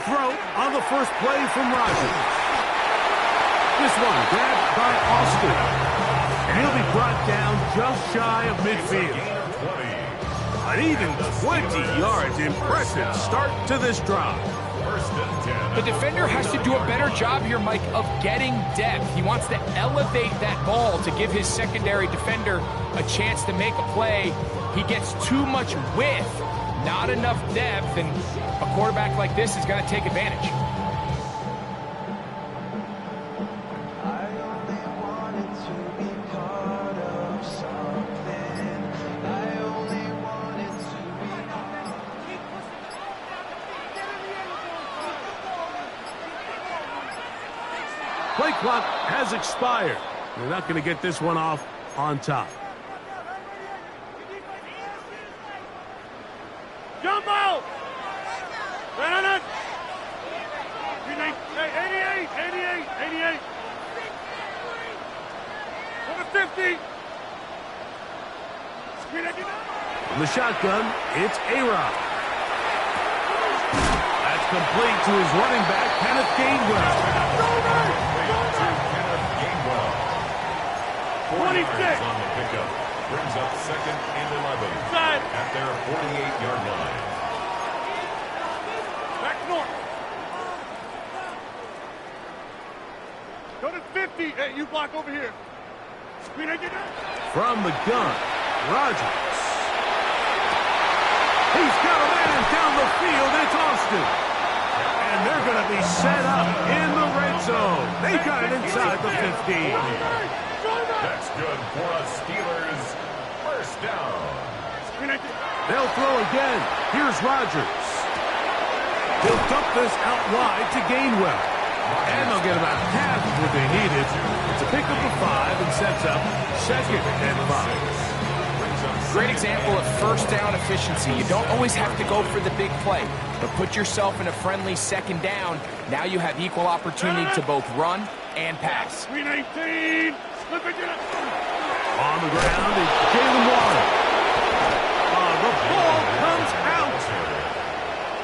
throw on the first play from Rogers. This one grabbed by Austin. And he'll be brought down just shy of midfield. An even 20 yards. Impressive start to this drive. The defender has to do a better job here, Mike, of getting depth. He wants to elevate that ball to give his secondary defender a chance to make a play. He gets too much width, not enough depth, and a quarterback like this is going to take advantage. Play clock has expired. They're not going to get this one off on top. Jump out! Run it! 88, 88, 88. Over 50. From the shotgun, it's A-Rod. That's complete to his running back, Kenneth Gainwell. 26 on the pickup. Brings up 2nd and 11 at their 48-yard line. Back north. Go to 50. Hey, you block over here. Screen it. From the gun, Rogers. He's got a man down the field. It's Austin. And they're going to be set up in the red zone. They got it inside the 15. That's good for a Steelers first down. They'll throw again. Here's Rogers. He'll dump this out wide to Gainwell. And they'll get about half of what they needed. It's a pickup of 5 and sets up 2nd and 5. Great example of first down efficiency. You don't always have to go for the big play, but put yourself in a friendly 2nd down. Now you have equal opportunity to both run and pass. Screen 18. On the ground is Jalen Waddle. The ball comes out.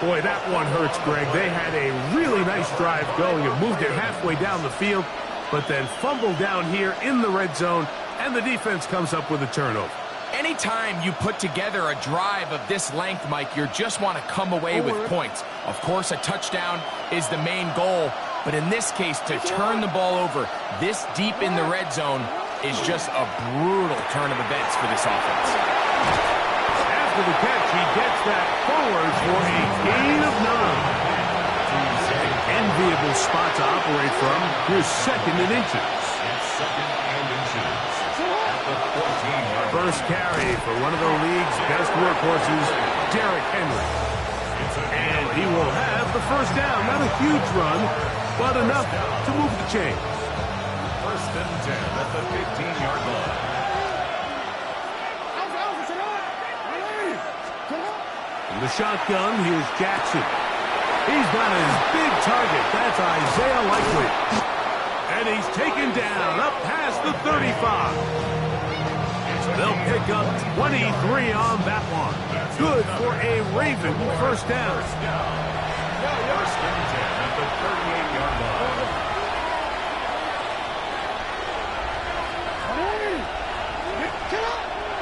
Boy, that one hurts, Greg. They had a really nice drive going and moved it halfway down the field, but then fumbled down here in the red zone, and the defense comes up with a turnover. Anytime you put together a drive of this length, Mike, you just want to come away with points. Of course, a touchdown is the main goal, but in this case, to turn the ball over this deep in the red zone is just a brutal turn of events for this offense. After the catch, he gets that forward for a gain of 9. Enviable spot to operate from. Here's 2nd and inches. It's 2nd and inches at the 14-yard. First carry for one of the league's best workhorses, Derrick Henry. And he will have the first down. Not a huge run, but enough to move the chain. 1st and 10 at the 15-yard line. In the shotgun, here's Jackson. He's got his big target. That's Isaiah Likely. And he's taken down up past the 35. They'll pick up 23 on that one. Good for a Raven first down. 1st and 10 at the 38-yard line.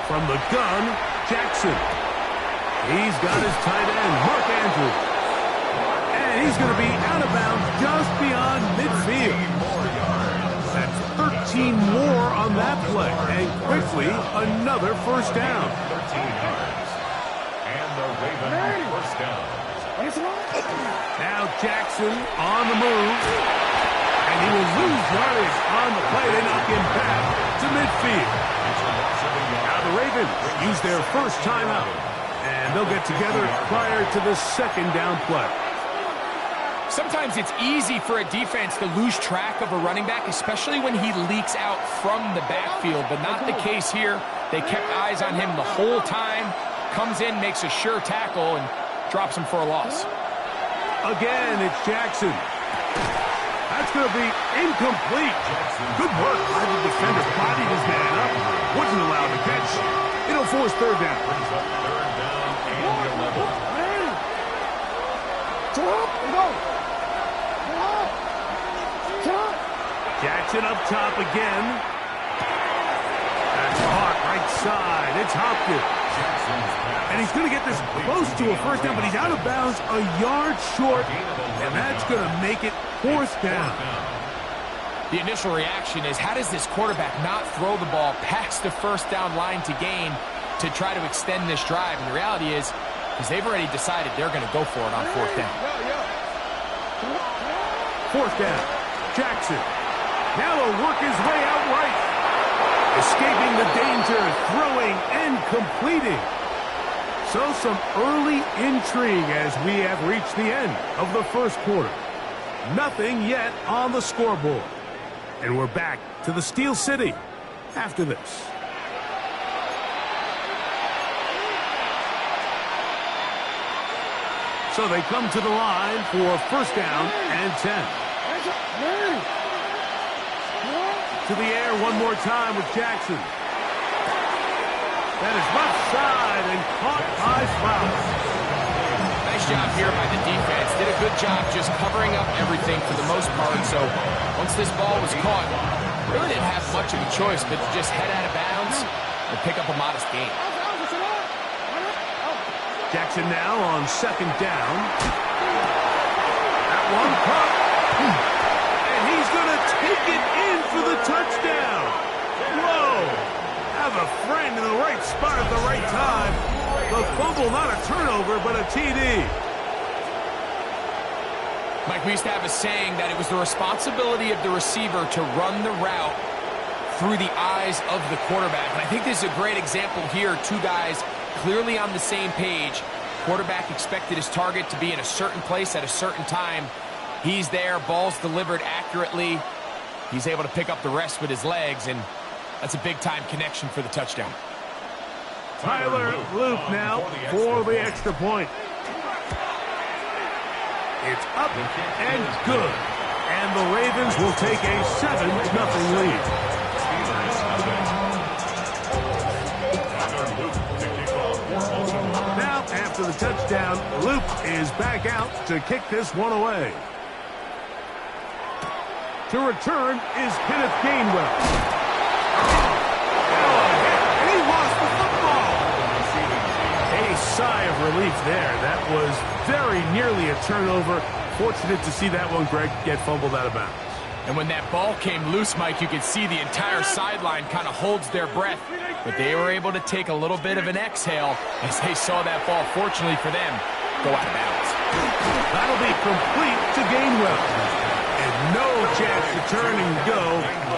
From the gun, Jackson. He's got his tight end, Mark Andrews. And he's going to be out of bounds just beyond midfield. That's 13 more on that play. And quickly, another first down. 13 yards. And the Raven first down. Now Jackson on the move. And he will lose yardage on the play. They knock him back to midfield. Now the Ravens use their first timeout. And they'll get together prior to the 2nd down play. Sometimes it's easy for a defense to lose track of a running back, especially when he leaks out from the backfield, but not the case here. They kept eyes on him the whole time. Comes in, makes a sure tackle, and drops him for a loss. Again, it's Jackson. That's going to be incomplete. Good work by the defender. Bodied his man up. Wasn't allowed to catch. It'll force 3rd down. Jackson up top again. That's caught right side. It's Hopkins. And he's going to get this close to a first down, but he's out of bounds a yard short, and that's going to make it fourth down. The initial reaction is, how does this quarterback not throw the ball past the first down line to gain to try to extend this drive? And the reality is they've already decided they're going to go for it on fourth down. Fourth down. Jackson. Now he'll work his way out right. Escaping the danger, throwing and completing. So some early intrigue as we have reached the end of the first quarter. Nothing yet on the scoreboard. And we're back to the Steel City after this. So they come to the line for first down and 10. To the air one more time with Jackson. That is left side and caught by Flowers. Nice job here by the defense. Did a good job just covering up everything for the most part. So once this ball was caught, really didn't have much of a choice but to just head out of bounds and pick up a modest gain. Jackson now on second down. That one caught. And he's going to take it in for the touchdown. Whoa. Have a friend in the right spot at the right time. The fumble, not a turnover, but a TD. Mike, we used to have a saying that it was the responsibility of the receiver to run the route through the eyes of the quarterback. And I think this is a great example here. Two guys clearly on the same page. Quarterback expected his target to be in a certain place at a certain time. He's there, ball's delivered accurately. He's able to pick up the rest with his legs, and that's a big-time connection for the touchdown. Tyler Loop now for the extra point. It's up and good. And the Ravens will take a 7-0 lead. Now, after the touchdown, Loop is back out to kick this one away. To return is Kenneth Gainwell. And he lost the football. A sigh of relief there. That was very nearly a turnover. Fortunate to see that one, Greg, get fumbled out of bounds. And when that ball came loose, Mike, you could see the entire sideline kind of holds their breath. But they were able to take a little bit of an exhale as they saw that ball, fortunately for them, go out of bounds. That'll be complete to Gainwell. And no chance to turn and go.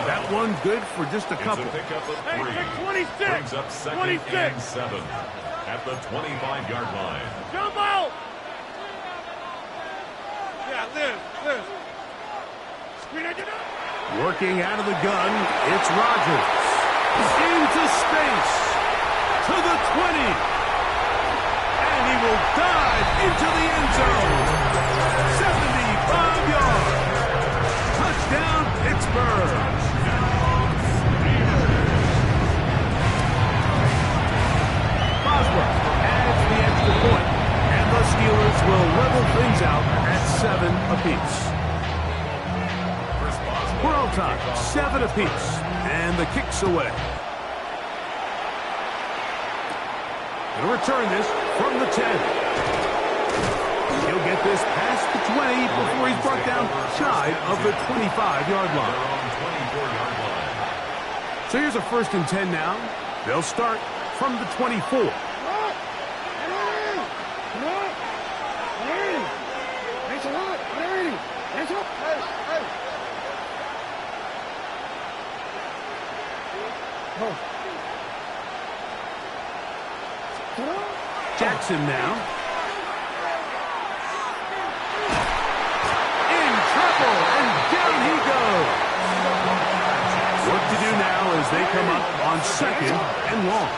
That one good for just a couple. It's a pickup of 3. Hey, 26. Brings up second 26. and 7 at the 25-yard line. Jump out! Yeah, Liz. Working out of the gun, it's Rodgers. Into space. To the 20. And he will dive into the end zone. 75 yards. Touchdown, Pittsburgh. Boswell adds the extra point, and the Steelers will level things out at 7 apiece. We're on top, 7 apiece, and the kick's away. Gonna return this from the 10. He'll get this past the 20 before he's brought down shy of the 25-yard line. So here's a 1st and 10 now. They'll start from the 24. Jackson now. In trouble, and down he goes. What to do now as they come up on 2nd and long.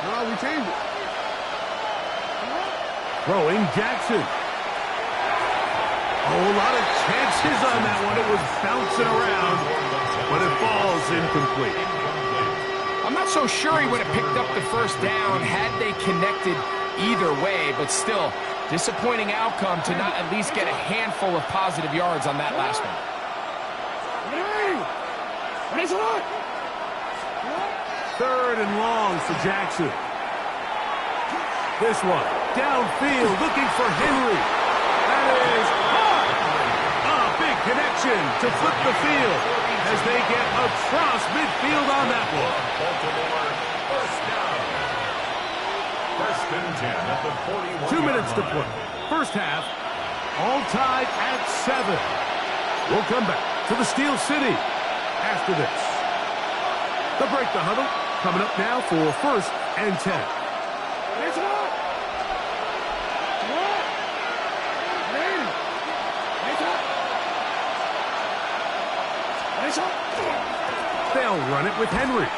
No, we changed it. Throwing Jackson. Oh, a lot of chances on that one. It was bouncing around, but it falls incomplete. I'm not so sure he would have picked up the first down had they connected either way, but still, disappointing outcome to not at least get a handful of positive yards on that last one. Third and long for Jackson. This one, downfield, looking for Henry. That is hard. A big connection to flip the field as they get across midfield on that one. Baltimore, first down. First and 10 at the 41. 2 minutes to play. First half, all tied at 7. We'll come back to the Steel City after this. The break the huddle coming up now for first and 10. They'll run it with Henry.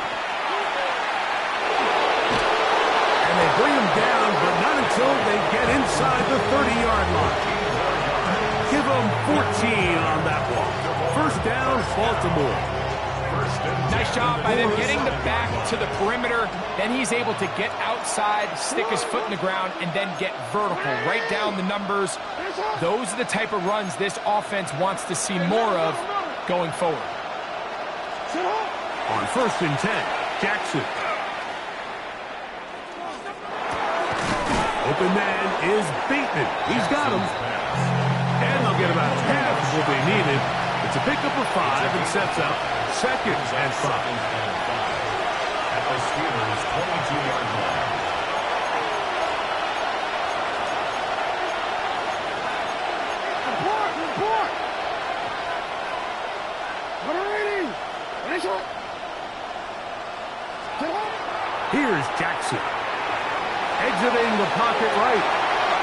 And they bring him down, but not until they get inside the 30-yard line. Give them 14 on that one. First down, Baltimore. Nice job by them getting the back to the perimeter. Then he's able to get outside, stick his foot in the ground, and then get vertical. Right down the numbers. Those are the type of runs this offense wants to see more of going forward. On first and 10, Jackson. Open man is Bateman. He's got him. And they'll get about half of what they needed. It's a pickup of 5 and sets up second and 5. At the Steelers' 22-yard line. Here's Jackson. Exiting the pocket right.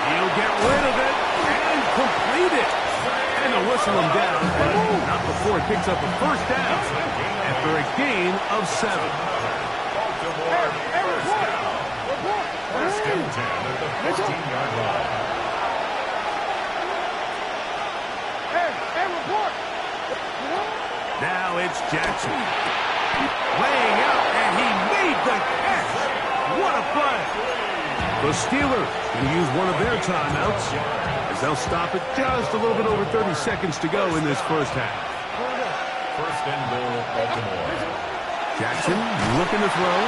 He'll get rid of it and complete it. And they'll whistle him down, but not before it picks up a first down after a gain of 7. Baltimore, first down. First and 10 at the 14-yard line. Now it's Jackson. Laying out, and he made the catch. What a play. The Steelers going to use one of their timeouts as they'll stop it just a little bit over 30 seconds to go in this first half. First and goal, Baltimore. Jackson looking to throw.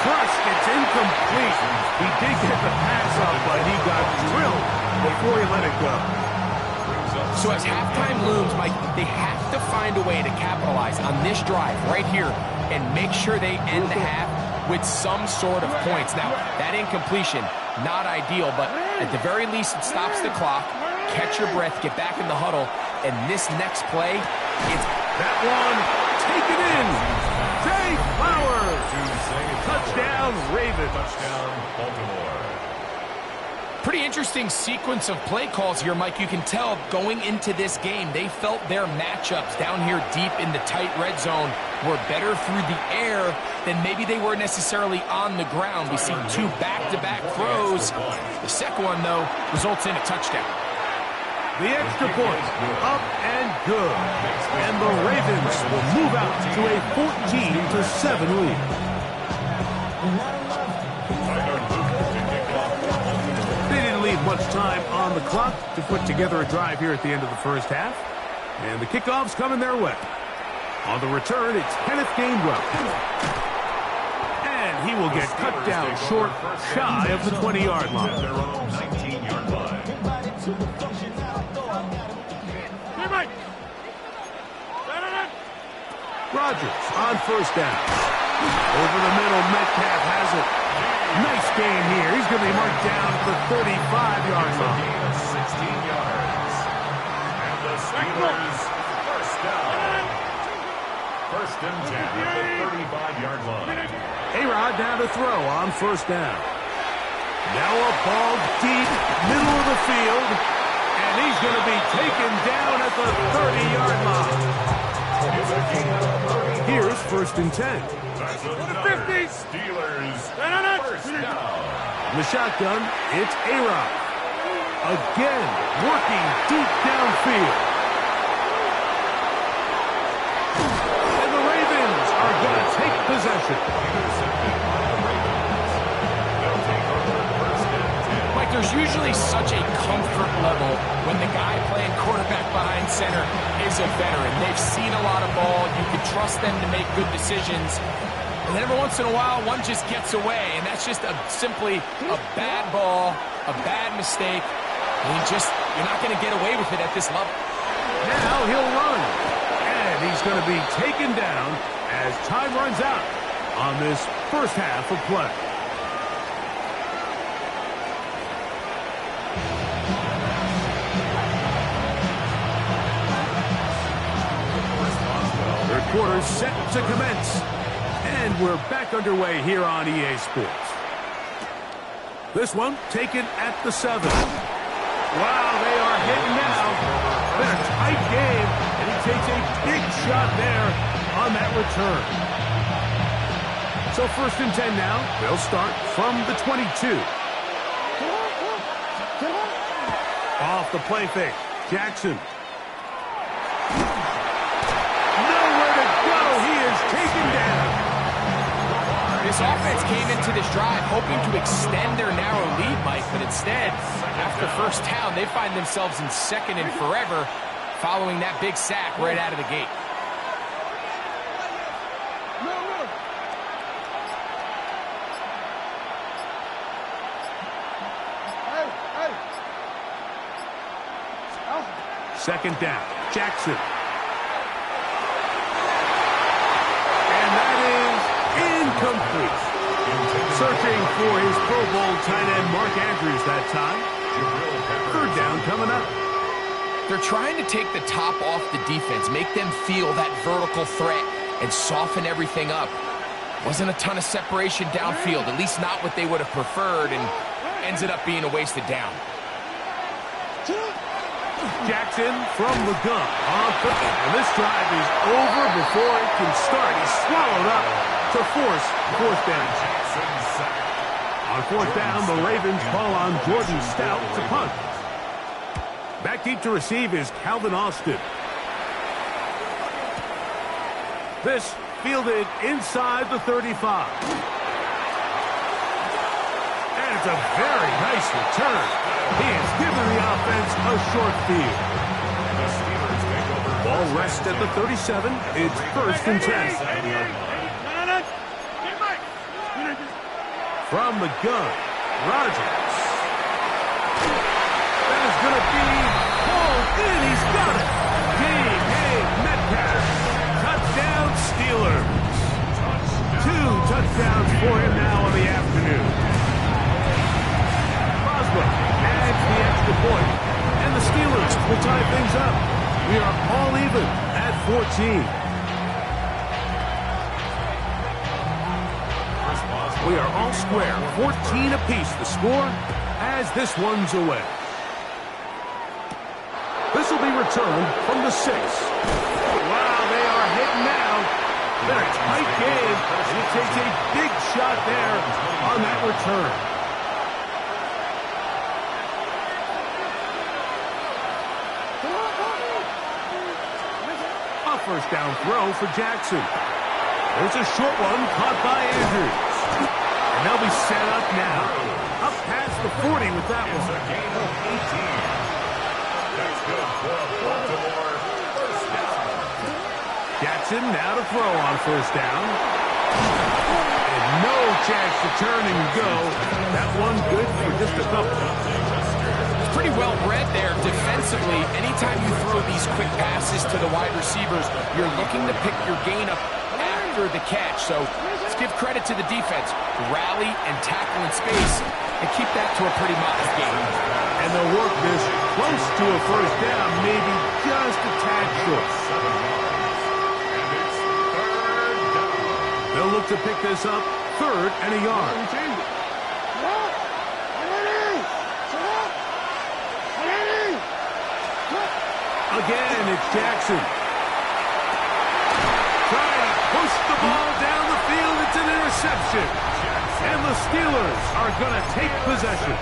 Crushed, it's incomplete. He did get the pass off, but he got drilled before he let it go. So as halftime looms, Mike, they have to find a way to capitalize on this drive right here and make sure they end the half with some sort of points. Now, that incompletion, not ideal, but at the very least, it stops the clock. Catch your breath, get back in the huddle, and this next play, it's... That one, take it in. Jay Flowers. Touchdown, Ravens. Touchdown, Baltimore. Pretty interesting sequence of play calls here, Mike. You can tell going into this game, they felt their matchups down here deep in the tight red zone were better through the air than maybe they were necessarily on the ground. We see 2 back-to-back throws. The second one, though, results in a touchdown. The extra point, up and good. And the Ravens will move out to a 14-7 lead. They didn't leave much time on the clock to put together a drive here at the end of the first half. And the kickoff's coming their way. On the return, it's Kenneth Gainwell. And he will get cut down short, shy of the 20-yard line. Their own 19-yard line. Rodgers on first down. Over the middle, Metcalf has it. Nice gain here. He's going to be marked down at the 35-yard line. 16 yards. And the Steelers, first down. First and 10 at the 35-yard line. A-Rod down to throw on first down. Now a ball deep, middle of the field. And he's going to be taken down at the 30-yard line. Here's first and 10. That's another Steelers, first down. In the shotgun, it's A-Rod. Again, working deep downfield. And the Ravens are going to take possession. Mike, there's usually such a comfort level when the guy playing quarterback behind center is a veteran. They've seen a lot of ball. You can trust them to make good decisions. And then every once in a while, one just gets away, and that's just simply a bad ball, a bad mistake. And you're not going to get away with it at this level. Now he'll run, and he's going to be taken down as time runs out on this first half of play. Third quarter set to commence. And we're back underway here on EA Sports. This one taken at the 7. Wow, they are hitting now. Been a tight game, and he takes a big shot there on that return. So 1st and 10 now. They'll start from the 22. Off the play fake. Jackson. Nowhere to go. He is taken down. This offense came into this drive hoping to extend their narrow lead, Mike, but instead, after first down, they find themselves in 2nd and forever following that big sack right out of the gate. Second down, Jackson. And that is incomplete. Searching for his Pro Bowl tight end Mark Andrews that time. 3rd down coming up. They're trying to take the top off the defense, make them feel that vertical threat, and soften everything up. Wasn't a ton of separation downfield, at least not what they would have preferred, and ends it up being a wasted down. Jackson from the gun on 3rd. And this drive is over before it can start. He's swallowed up to force 4th down. On 4th down, the Ravens call on Jordan Stout to punt. Back deep to receive is Calvin Austin. This fielded inside the 35. And it's a very nice return. He has given the offense a short field. Ball rests at the 37. It's 1st and 10. From the gun, Rodgers. That is going to be pulled in. He's got it. Metcalf. Touchdown Steelers. 2 touchdowns for him now on the afternoon. Boswell adds the extra point. And the Steelers will tie things up. We are all even at 14. We are all square, 14 apiece the score as this one's away. This will be returned from the 6. Wow, they are hitting now. Been a tight game, and he takes a big shot there on that return. A 1st down throw for Jackson. There's a short one caught by Andrews. And they'll be set up now. Up past the 40 with that one. Jackson now to throw on 1st down. And no chance to turn and go. That one good for just a couple. It's pretty well read there defensively. Anytime you throw these quick passes to the wide receivers, you're looking to pick your gain up after the catch. So let's give credit to the defense. Rally and tackle in space and keep that to a pretty modest game. And they'll work this close to a 1st down, maybe just a tad short. They'll look to pick this up 3rd and a yard. Again, it's Jackson. Trying to push the ball down the field. It's an interception. And the Steelers are going to take possession.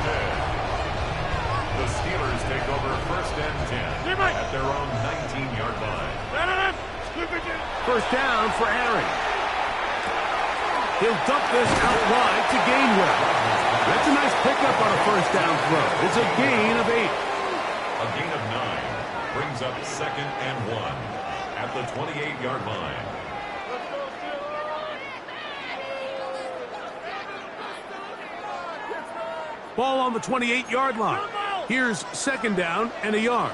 The Steelers take over first and 10 at their own 19-yard line. First down for Aaron. He'll dump this out wide to Gainwell. That's a nice pickup on a first down throw. It's a gain of 8. A gain of 9 brings up second and 1 at the 28-yard line. Ball on the 28-yard line. Here's second down and a yard.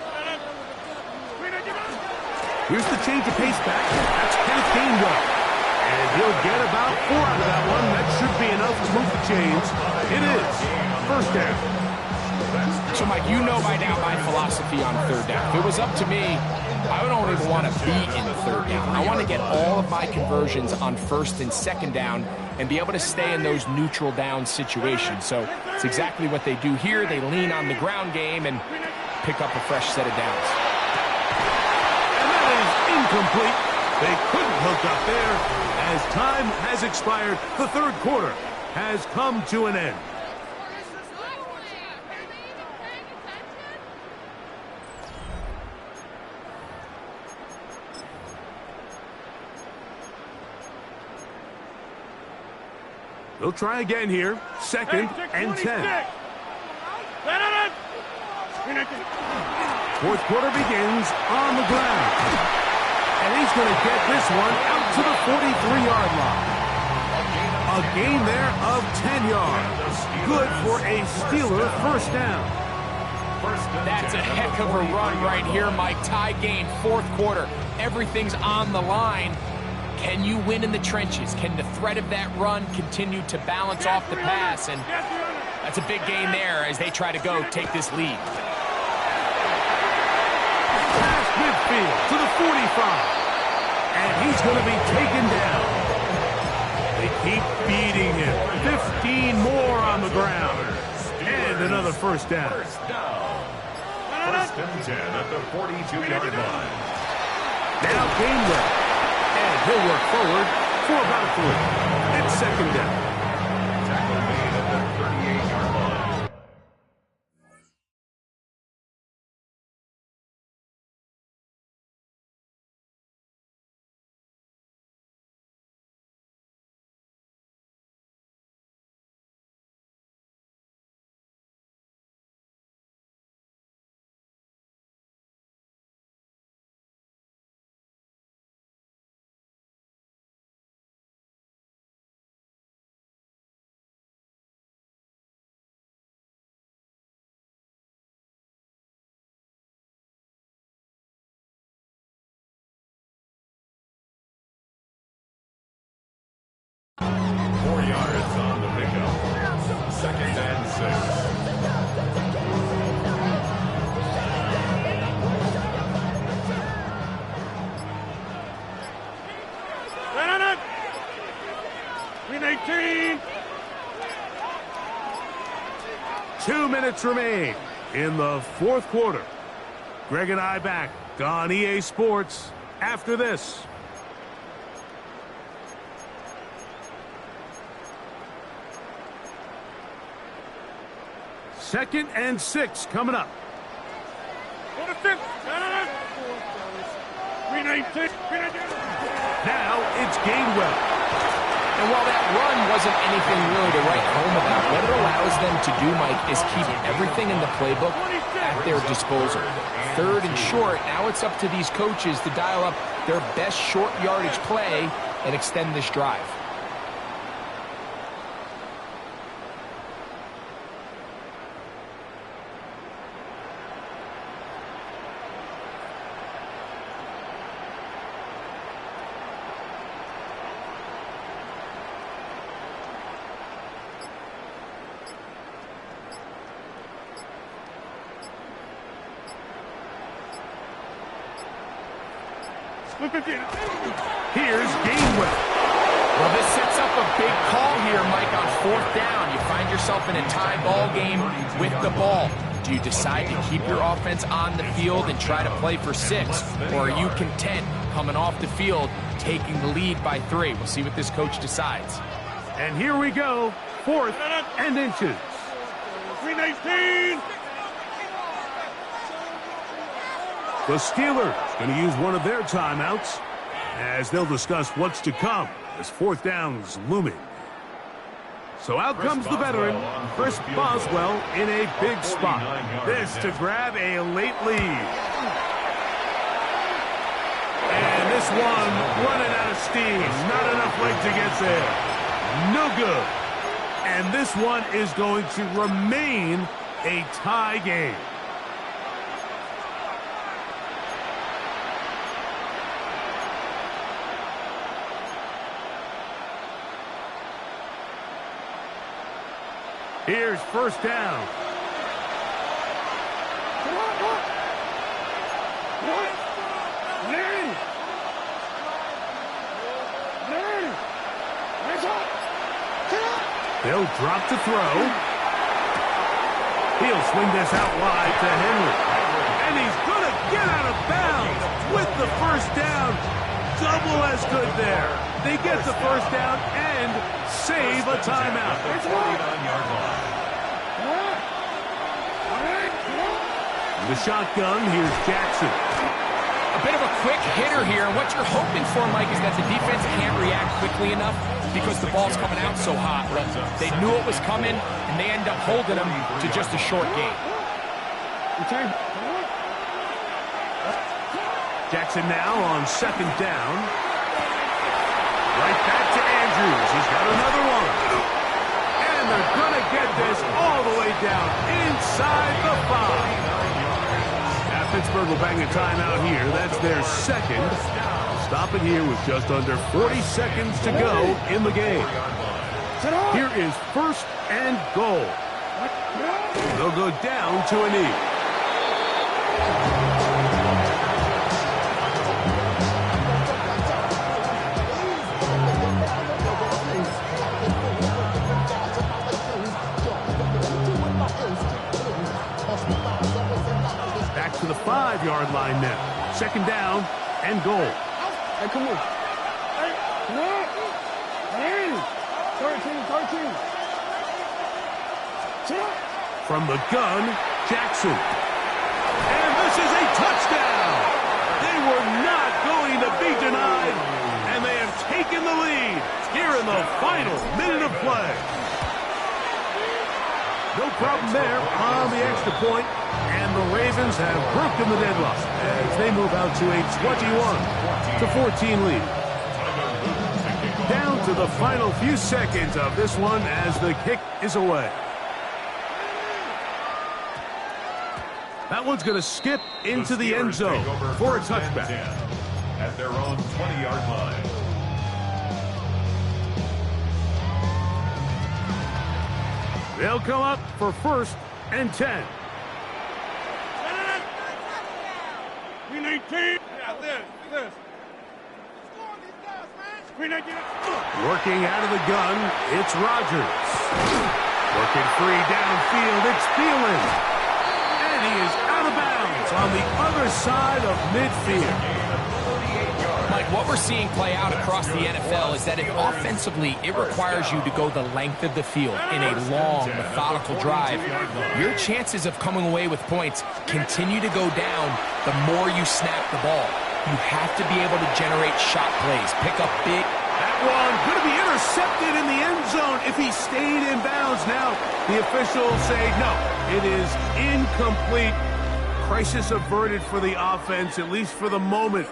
Here's the change of pace back. That's Kenneth Gainwell. And he'll get about 4 out of that one. That should be enough to move the chains. It is first down. So, Mike, you know by now my philosophy on third down. If it was up to me, I don't even want to be in third down. I want to get all of my conversions on first and second down and be able to stay in those neutral down situations. So it's exactly what they do here. They lean on the ground game and pick up a fresh set of downs. And that is incomplete. They couldn't hook up there. As time has expired, the third quarter has come to an end. They'll try again here. Second and 10. Fourth quarter begins on the ground. And he's going to get this one out to the 43-yard line. A gain there of 10 yards. Good for a Steeler first down. That's a heck of a run right here, Mike. Tie game, fourth quarter. Everything's on the line. Can you win in the trenches? Can the threat of that run continue to balance off the pass? And that's a big gain there as they try to go take this lead. Past midfield to the 45. And he's going to be taken down. They keep beating him. 15 more on the ground. And another first down. First and 10 at the 42-yard line. Now Gainwell. And he'll work forward for about 3. It's second down. Tackle made at the 38-yard line. Second and 6. Green 18. 2 minutes remain in the fourth quarter. Greg and I back on EA Sports after this. Second and 6 coming up. Go to 5th. Green 18. Now it's Gainwell. And while that run wasn't anything really to write home about, what it allows them to do, Mike, is keep everything in the playbook at their disposal. Third and short, now it's up to these coaches to dial up their best short yardage play and extend this drive. Here's Gainwell. Well, this sets up a big call here, Mike, on fourth down. You find yourself in a tie ball game with the ball. Do you decide to keep your offense on the field and try to play for 6? Or are you content coming off the field, taking the lead by 3? We'll see what this coach decides. And here we go. 4th and inches. Green 18. The Steelers going to use one of their timeouts as they'll discuss what's to come as fourth down's looming. So out comes the veteran, Chris Boswell, in a big spot. This to grab a late lead. And this one running out of steam. Not enough leg to get there. No good. And this one is going to remain a tie game. Here's first down. They'll drop to throw. He'll swing this out wide to Henry. And he's going to get out of bounds with the first down. Double as good there. They get the first down and save a timeout. The shotgun, here's Jackson. A bit of a quick hitter here. What you're hoping for, Mike, is that the defense can't react quickly enough because the ball's coming out so hot. But they knew it was coming, and they end up holding them to just a short gain. Jackson now on second down. Right back to Andrews. He's got another one. And they're going to get this all the way down inside the 5. Now Pittsburgh will bang a timeout here. That's their second. Stop it here with just under 40 seconds to go in the game. Here is first and goal. They'll go down to a knee. Back to the 5-yard line now. Second down and goal. Hey, come on. Hey, 13. From the gun, Jackson. And this is a touchdown. They were not going to be denied, and they have taken the lead here in the final minute of play. No problem there on the extra point, and the Ravens have broken the deadlock as they move out to a 21-14 lead. Down to the final few seconds of this one as the kick is away. That one's going to skip into the end zone for a touchback. At their own 20-yard line. They'll come up for first and 10. Green 18. Yeah, this. Green 19. Working out of the gun, it's Rodgers. Working free downfield, it's Thielen. And he is out of bounds on the other side of midfield. Mike, what we're seeing play out across the NFL is that offensively, it requires you to go the length of the field in a long, methodical drive. Your chances of coming away with points continue to go down the more you snap the ball. You have to be able to generate shot plays, pick up big. That one going to be intercepted in the end zone if he stayed in bounds. Now, the officials say no, it is incomplete. Crisis averted for the offense, at least for the moment.